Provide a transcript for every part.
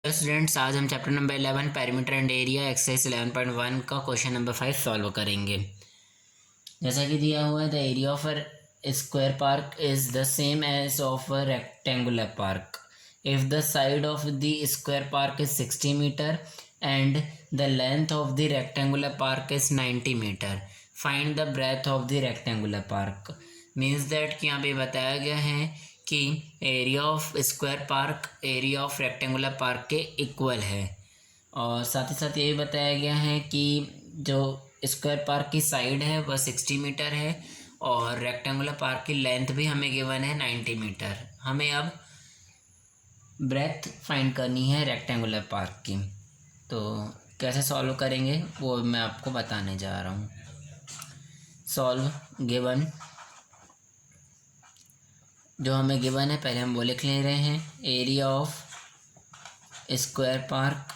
Students, आज हम chapter number 11 perimeter and area exercise 11.1 का क्वेश्चन नंबर 5 सॉल्व करेंगे। जैसा कि दिया हुआ है, the area of a square park is the same as of a rectangular park if the side of the square park is 60 metre and the length of the rectangular park is 90 metre. Find the breadth of the rectangular park. Means that कि यहाँ पे बताया गया है कि area of square park area of rectangular park के equal है, और साथ ही साथ ये भी बताया गया है कि जो स्क्वायर पार्क की साइड है वह 60 मीटर है और रेक्टेंगुलर पार्क की लेंथ भी हमें गिवन है 90 मीटर। हमें अब ब्रेथ फाइंड करनी है रेक्टेंगुलर पार्क की, तो कैसे सॉल्व करेंगे वो मैं आपको बताने जा रहा हूँ। सॉल्व गिवन, जो हमें गिवन है पहले हम वो लिख ले रहे हैं। Area of square park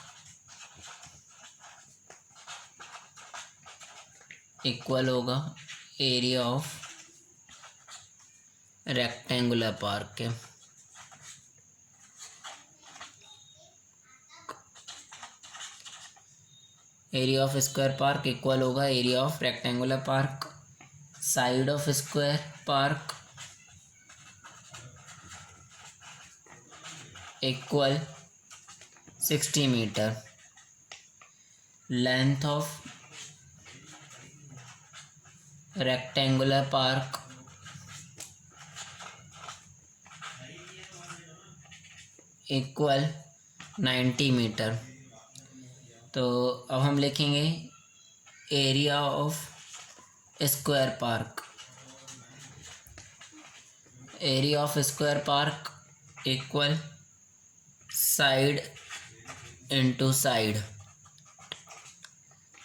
equal होगा एरिया ऑफ रेक्टेंगुलर पार्क के। Area of square park equal होगा area of rectangular park. Side of square park equal 60 metre. Length of rectangular park equal 90 metre. तो अब हम लिखेंगे area of square park. Area of square park equal side into side.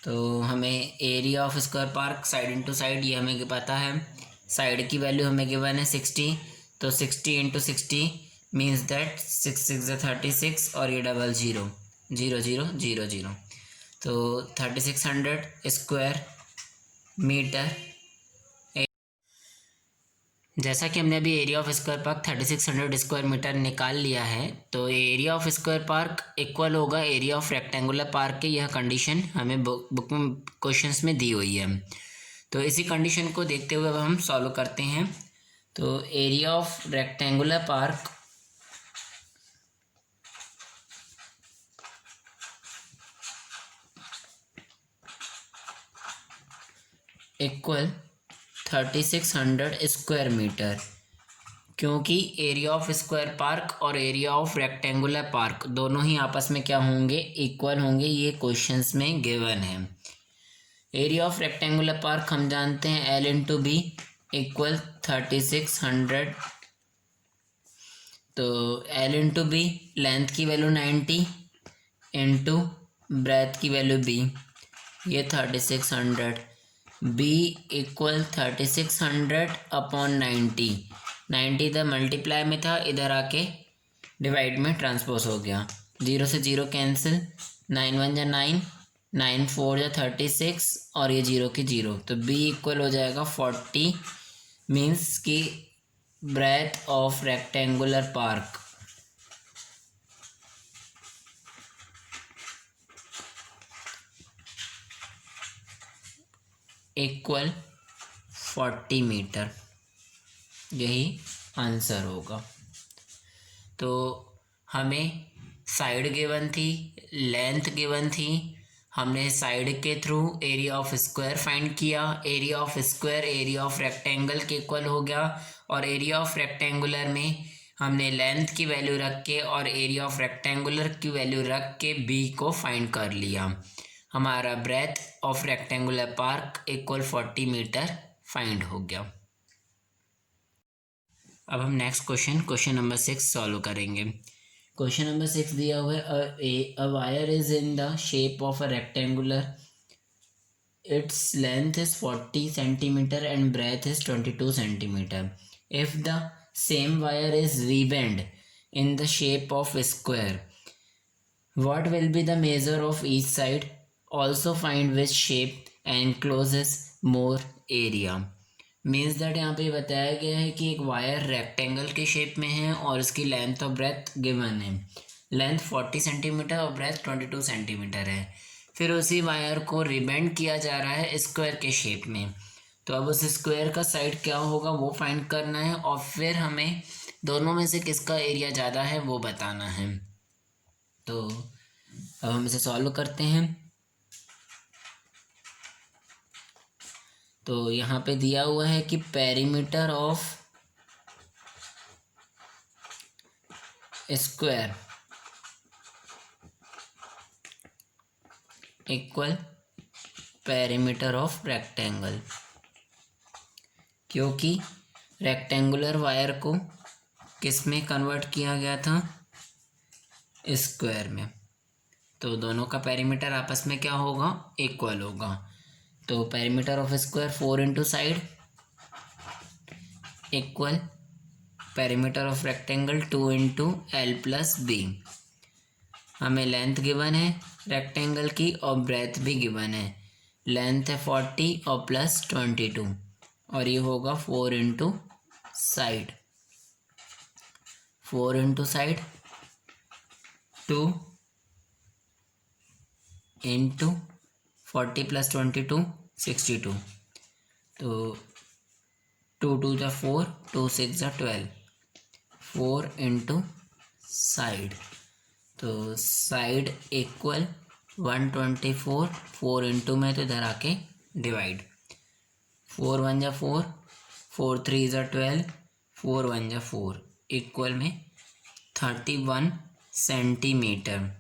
तो हमें area of square park side into side ये हमें पता है। साइड की वैल्यू हमें गिवन है 60, तो 60 इंटू 60 मीन्स दैट 6 6 36 और ये डबल 0 0 0 0 0, तो 3600 स्क्वायर मीटर। जैसा कि हमने अभी area of square park 3600 square metre निकाल लिया है, तो area of square park equal होगा एरिया ऑफ रेक्टेंगुलर पार्क के। यह कंडीशन हमें बुक में क्वेश्चंस में दी हुई है, तो इसी कंडीशन को देखते हुए अब हम सॉल्व करते हैं। तो area of rectangular park equal 3600 square metre, क्योंकि एरिया ऑफ स्क्वायर पार्क और एरिया ऑफ रेक्टेंगुलर पार्क दोनों ही आपस में क्या होंगे, इक्वल होंगे। ये क्वेश्चंस में गिवन है। एरिया ऑफ रेक्टेंगुलर पार्क हम जानते हैं L इंटू बी इक्वल 3600। तो L इंटू बी लेंथ की वैल्यू 90 इंटू ब्रेथ की वैल्यू b, ये 3600। b equal 3600 upon 90। 90 इधर मल्टीप्लाई में था, इधर आके डिवाइड में ट्रांसपोज हो गया। 0 से 0 कैंसिल, 9 1 जा 9, 9 4 जा 36 और ये 0 की 0, तो b इक्वल हो जाएगा 40। मीन्स कि breadth of rectangular park equal 40 metre, यही आंसर होगा। तो हमें साइड गिवन थी, लेंथ गिवन थी, हमने साइड के through area of square find किया। Area of square area of rectangle के इक्वल हो गया, और एरिया ऑफ रेक्टेंगुलर में हमने लेंथ की वैल्यू रख के और एरिया ऑफ रेक्टेंगुलर की वैल्यू रख के बी को फाइंड कर लिया। हमारा breadth of rectangular park equal 40 metre find हो गया। अब हम नेक्स्ट क्वेश्चन नंबर 6 सॉल्व करेंगे। क्वेश्चन नंबर 6 दिया हुआ है, a wire is in the shape of a rectangular, its length is 40 centimetre and breadth is 22 centimetre. If the same wire is rebend in the shape of square, what will be the measure of each side? Also find which shape encloses more area. Means that यहाँ पे बताया गया है कि एक wire rectangle के shape में है और इसकी लेंथ और ब्रेथ गिवन है, लेंथ 40 सेंटीमीटर और ब्रेथ 22 सेंटीमीटर है। फिर उसी वायर को रिबेंड किया जा रहा है स्क्वायर के शेप में। तो अब उस स्क्वायर का साइड क्या होगा वो फाइंड करना है और फिर हमें दोनों में से किसका एरिया ज़्यादा है वो बताना है। तो अब हम इसे सॉल्व करते हैं। तो यहाँ पे दिया हुआ है कि perimeter of square equal perimeter of rectangle, क्योंकि रेक्टेंगुलर वायर को किस में कन्वर्ट किया गया था, स्क्वायर में। तो दोनों का पेरीमीटर आपस में क्या होगा, इक्वल होगा। तो perimeter of square 4 into side equal perimeter of rectangle 2 into L plus B. हमें लेंथ गिवन है रेक्टेंगल की और ब्रेथ भी गिवन है। लेंथ है 40 और प्लस 22 और ये होगा 4 into side. 4 into side 2 into 40 plus 22 62। तो 2 2 जा 4, 2 6 जा 12, 4 इंटू साइड। तो साइड इक्वल 124, 4 इंटू में तो इधर आके डिवाइड। 4 1 जा 4, 4 3 जा 12, 4 1 जा 4 इक्वल में 31 सेंटीमीटर।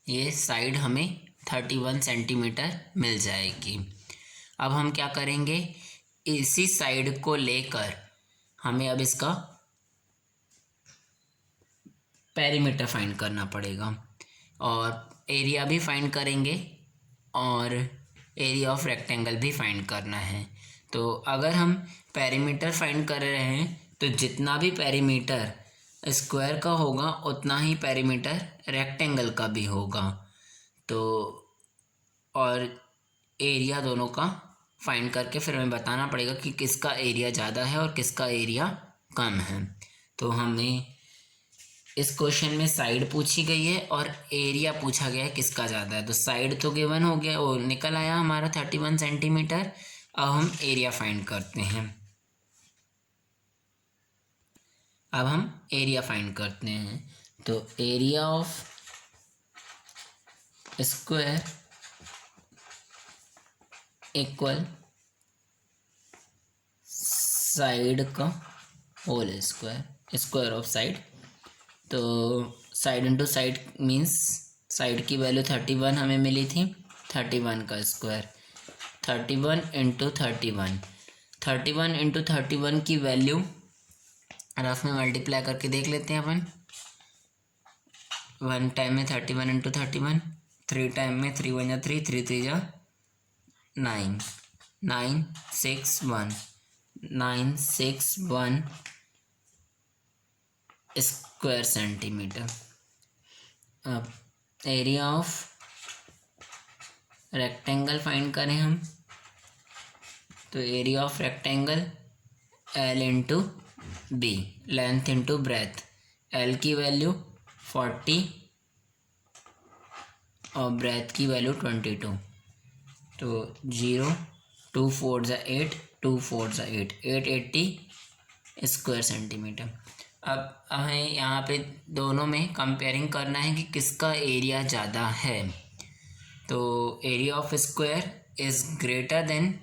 ये साइड हमें 31 सेंटीमीटर मिल जाएगी। अब हम क्या करेंगे, इसी साइड को लेकर हमें अब इसका पेरीमीटर फाइंड करना पड़ेगा और एरिया भी फाइंड करेंगे और एरिया ऑफ रेक्टेंगल भी फाइंड करना है। तो अगर हम पेरीमीटर फाइंड कर रहे हैं तो जितना भी पेरीमीटर स्क्वायर का होगा उतना ही पेरीमीटर रेक्टेंगल का भी होगा। तो और एरिया दोनों का फाइंड करके फिर हमें बताना पड़ेगा कि किसका एरिया ज़्यादा है और किसका एरिया कम है। तो हमें इस क्वेश्चन में साइड पूछी गई है और एरिया पूछा गया है किसका ज़्यादा है। तो साइड तो गिवन हो गया, वो निकल आया हमारा 31 सेंटीमीटर। अब हम एरिया फाइंड करते हैं। अब हम एरिया फाइंड करते हैं। तो area of square equal side का whole square, square of side. तो side into side means side की वैल्यू 31 हमें मिली थी, 31 का स्क्वायर 31 इंटू 31, 31 इंटू 31 की वैल्यू रफ में मल्टीप्लाई करके देख लेते हैं अपन। 1 टाइम में 31 इंटू 31, 3 टाइम में 3 1 जा 3, 3 3 जा 9, 961, 961 स्क्वायर सेंटीमीटर। अब एरिया ऑफ रेक्टेंगल फाइंड करें हम। तो area of rectangle L into B, length into breadth. L की वैल्यू 40 और ब्रेथ की वैल्यू 22। तो 0 2 4 जा 8, 2 4 जा 8, 880 स्क्वायर सेंटीमीटर। अब हमें यहाँ पे दोनों में कंपेयरिंग करना है कि किसका एरिया ज़्यादा है। तो area of square is greater than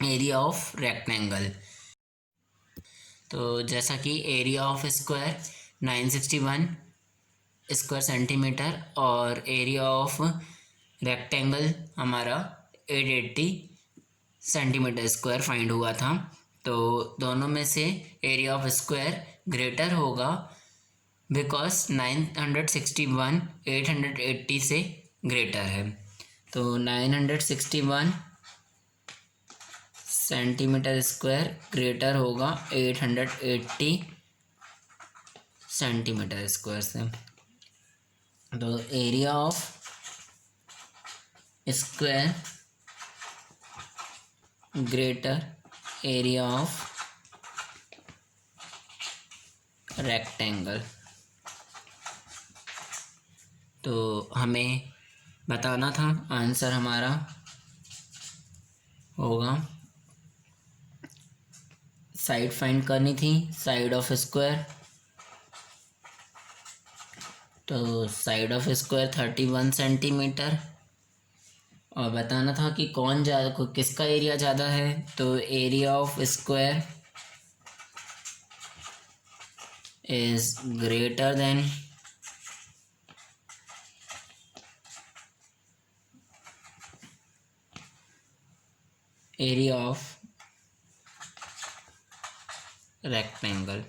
area of rectangle. तो जैसा कि area of square 961 square centimetre और एरिया ऑफ रेक्टेंगल हमारा 880 सेंटीमीटर स्क्वायर फाइंड हुआ था। तो दोनों में से एरिया ऑफ स्क्वायर ग्रेटर होगा बिकॉज 961 880 से ग्रेटर है। तो 961 सेंटीमीटर स्क्वायर ग्रेटर होगा 880 सेंटीमीटर स्क्वायर से। तो area of square greater area of rectangle. तो हमें बताना था, आंसर हमारा होगा साइड फाइंड करनी थी, साइड ऑफ स्क्वायर। तो साइड ऑफ स्क्वायर 31 सेंटीमीटर, और बताना था कि कौन ज़्यादा, किसका एरिया ज़्यादा है। तो area of square is greater than area of rectangle.